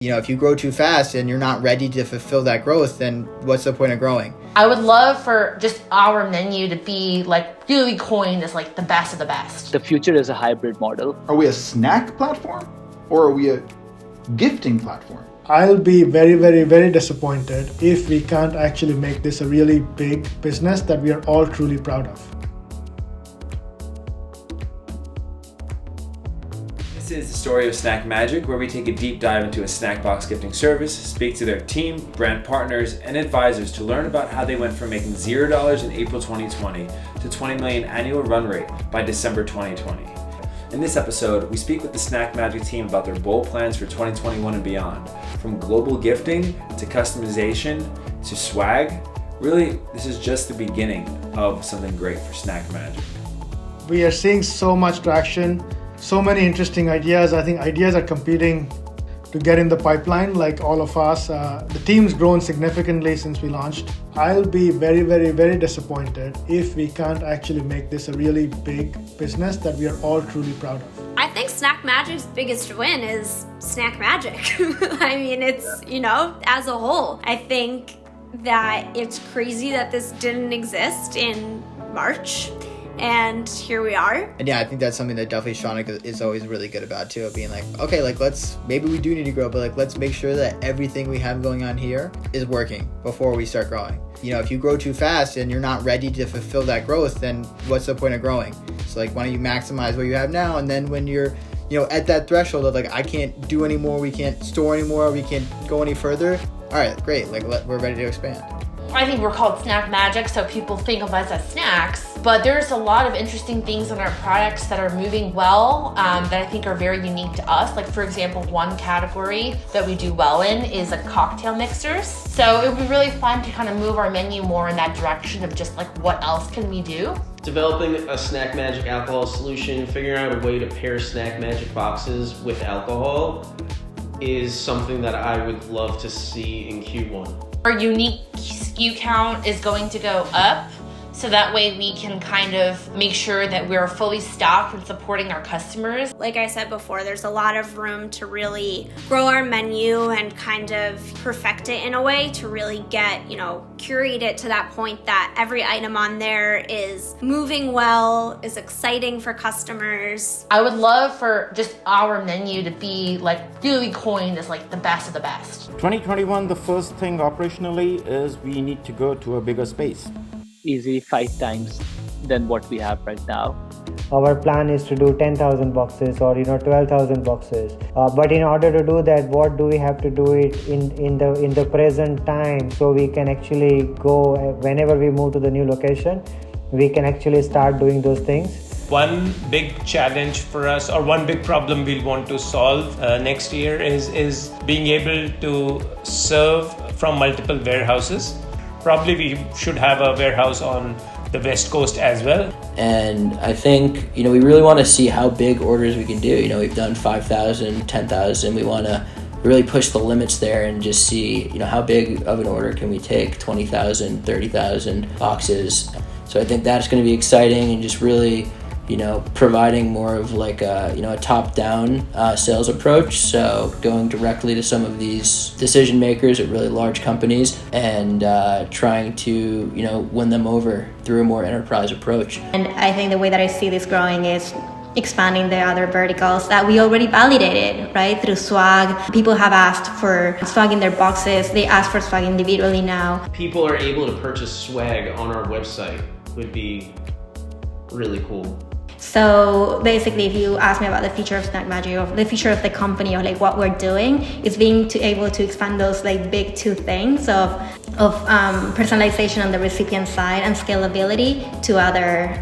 If you grow too fast and you're not ready to fulfill that growth, then what's the point of growing? I would love for just our menu to be really coined as the best of the best. The future is a hybrid model. Are we a snack platform or are we a gifting platform? I'll be very, very, very disappointed if we can't actually make this a really big business that we are all truly proud of. This is the Story of SnackMagic, where we take a deep dive into a snack box gifting service, speak to their team, brand partners, and advisors to learn about how they went from making $0 in April 2020 to 20 million annual run rate by December 2020. In this episode, we speak with the SnackMagic team about their bold plans for 2021 and beyond. From global gifting to customization to swag, really, this is just the beginning of something great for SnackMagic. We are seeing so much traction, so many interesting ideas. I think ideas are competing to get in the pipeline, like all of us. The team's grown significantly since we launched. I'll be very, very, very disappointed if we can't actually make this a really big business that we are all truly proud of. I think SnackMagic's biggest win is SnackMagic. I mean, it's, as a whole. I think that it's crazy that this didn't exist in March. And here we are. And yeah, I think that's something that definitely Shauna is always really good about too, being okay, maybe we do need to grow, but let's make sure that everything we have going on here is working before we start growing. If you grow too fast and you're not ready to fulfill that growth, then what's the point of growing? So why don't you maximize what you have now, and then when you're at that threshold of I can't do anymore, we can't store anymore, we can't go any further, all right, great, we're ready to expand. I think we're called SnackMagic, so people think of us as snacks, but there's a lot of interesting things in our products that are moving well that I think are very unique to us. For example, one category that we do well in is cocktail mixers. So it would be really fun to kind of move our menu more in that direction of just what else can we do? Developing a SnackMagic alcohol solution, figuring out a way to pair SnackMagic boxes with alcohol is something that I would love to see in Q1. Our unique SKU count is going to go up, so that way we can kind of make sure that we're fully stocked and supporting our customers. Like I said before, there's a lot of room to really grow our menu and kind of perfect it in a way to really get, curate it to that point that every item on there is moving well, is exciting for customers. I would love for just our menu to be really coined as the best of the best. 2021, the first thing operationally is we need to go to a bigger space. Easily 5 times than what we have right now. Our plan is to do 10,000 boxes or 12,000 boxes. But in order to do that, what do we have to do it in the present time, so we can actually go whenever we move to the new location, we can actually start doing those things. One big challenge for us, or one big problem we'll want to solve next year is being able to serve from multiple warehouses. Probably we should have a warehouse on the West Coast as well. And I think, we really want to see how big orders we can do. We've done 5,000, 10,000. We want to really push the limits there and just see, how big of an order can we take, 20,000, 30,000 boxes. So I think that's going to be exciting, and just really, providing more of a top-down sales approach. So going directly to some of these decision makers at really large companies and trying to, win them over through a more enterprise approach. And I think the way that I see this growing is expanding the other verticals that we already validated, right? Through swag. People have asked for swag in their boxes. They ask for swag individually now. People are able to purchase swag on our website. Would be really cool. So basically, if you ask me about the future of SnackMagic, or the future of the company, or what we're doing, is being able to expand those big 2 things of personalization on the recipient side and scalability to other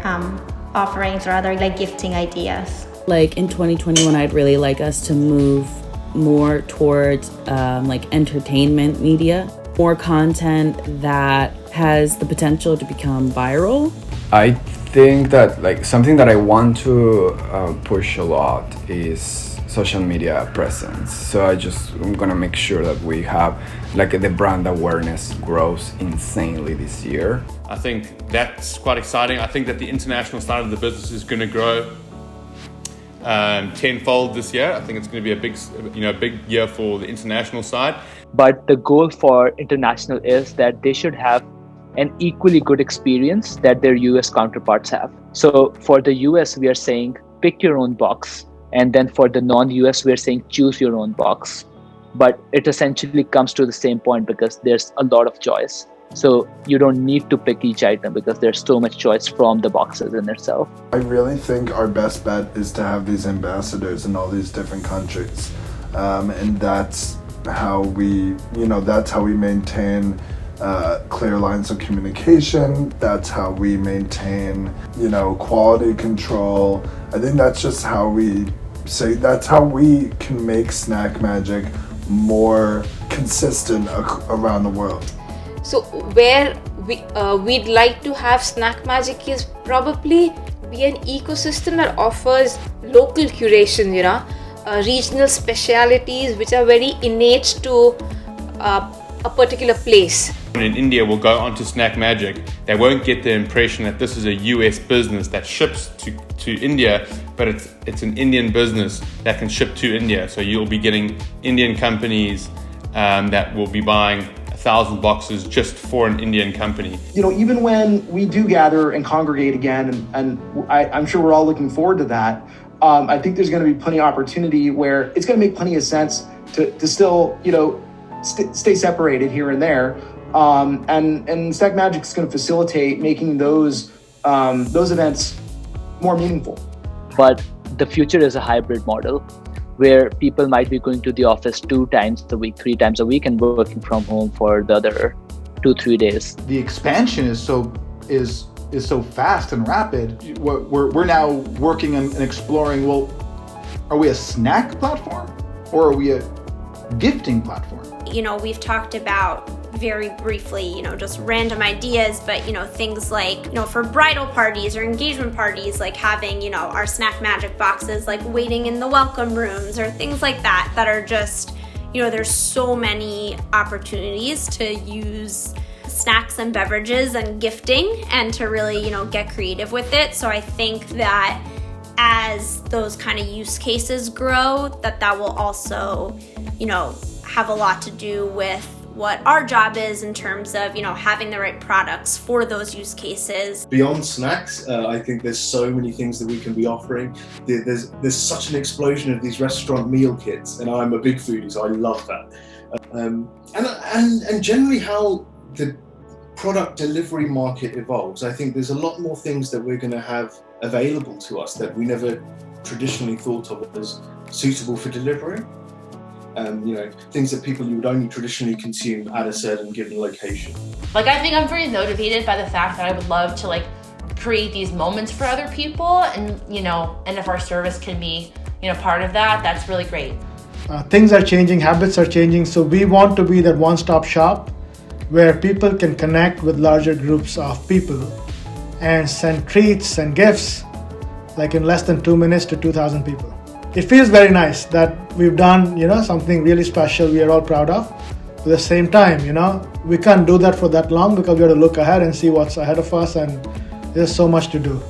offerings or other gifting ideas. In 2021, I'd really like us to move more towards entertainment media, more content that has the potential to become viral. I think that something that I want to push a lot is social media presence. So I'm gonna make sure that we have the brand awareness grows insanely this year. I think that's quite exciting. I think that the international side of the business is going to grow. tenfold this year. I think it's going to be a big year for the international side. But the goal for international is that they should have an equally good experience that their US counterparts have. So for the US, we are saying pick your own box. And then for the non-US, we're saying choose your own box. But it essentially comes to the same point because there's a lot of choice. So you don't need to pick each item because there's so much choice from the boxes in itself. I really think our best bet is to have these ambassadors in all these different countries. And that's how we maintain clear lines of communication. That's how we maintain, quality control. I think that's just how that's how we can make SnackMagic more consistent around the world. So where we'd like to have SnackMagic is probably be an ecosystem that offers local curation, regional specialities which are very innate to a particular place. In India will go onto SnackMagic, they won't get the impression that this is a US business that ships to India, but it's an Indian business that can ship to India. So you'll be getting Indian companies that will be buying 1,000 boxes just for an Indian company. Even when we do gather and congregate again, and I'm sure we're all looking forward to that, I think there's going to be plenty of opportunity where it's going to make plenty of sense to still, stay separated here and there. And SnackMagic is going to facilitate making those events more meaningful. But the future is a hybrid model where people might be going to the office 2 times a week, 3 times a week, and working from home for the other 2-3 days. The expansion is so fast and rapid. We're now working and exploring. Well, are we a snack platform or are we a gifting platform? We've talked about very briefly, just random ideas, but, things like, for bridal parties or engagement parties, like having, our SnackMagic boxes, like waiting in the welcome rooms or things like that are just, there's so many opportunities to use snacks and beverages and gifting and to really, get creative with it. So I think that as those kind of use cases grow, that will also, have a lot to do with what our job is in terms of, having the right products for those use cases. Beyond snacks, I think there's so many things that we can be offering. There's such an explosion of these restaurant meal kits, and I'm a big foodie, so I love that. And generally how the product delivery market evolves, I think there's a lot more things that we're going to have available to us that we never traditionally thought of as suitable for delivery. Things that you would only traditionally consume at a certain given location. I think I'm very motivated by the fact that I would love to create these moments for other people, and and if our service can be part of that, that's really great. Things are changing, habits are changing, so we want to be that one-stop shop where people can connect with larger groups of people and send treats and gifts in less than 2 minutes to 2,000 people. It feels very nice that we've done, something really special we are all proud of. At the same time, we can't do that for that long because we have to look ahead and see what's ahead of us, and there's so much to do.